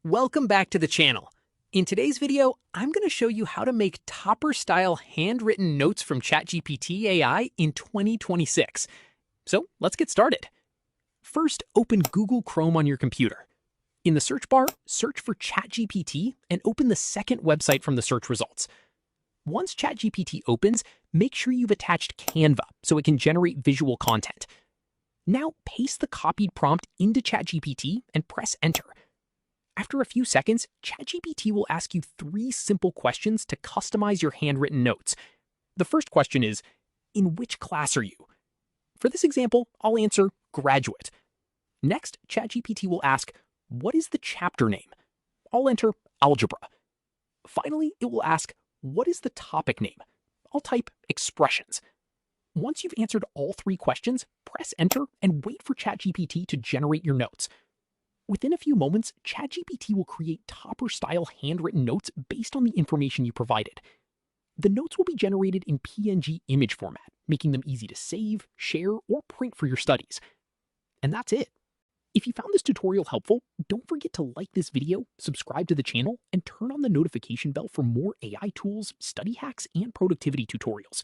Welcome back to the channel. In today's video, I'm going to show you how to make topper-style handwritten notes from ChatGPT AI in 2026. So let's get started. First, open Google Chrome on your computer. In the search bar, search for ChatGPT and open the second website from the search results. Once ChatGPT opens, make sure you've attached Canva so it can generate visual content. Now paste the copied prompt into ChatGPT and press enter. After a few seconds, ChatGPT will ask you 3 simple questions to customize your handwritten notes. The first question is, in which class are you? For this example, I'll answer graduate. Next, ChatGPT will ask, what is the chapter name? I'll enter algebra. Finally, it will ask, what is the topic name? I'll type expressions. Once you've answered all 3 questions, press enter and wait for ChatGPT to generate your notes. Within a few moments, ChatGPT will create topper-style handwritten notes based on the information you provided. The notes will be generated in PNG image format, making them easy to save, share, or print for your studies. And that's it. If you found this tutorial helpful, don't forget to like this video, subscribe to the channel, and turn on the notification bell for more AI tools, study hacks, and productivity tutorials.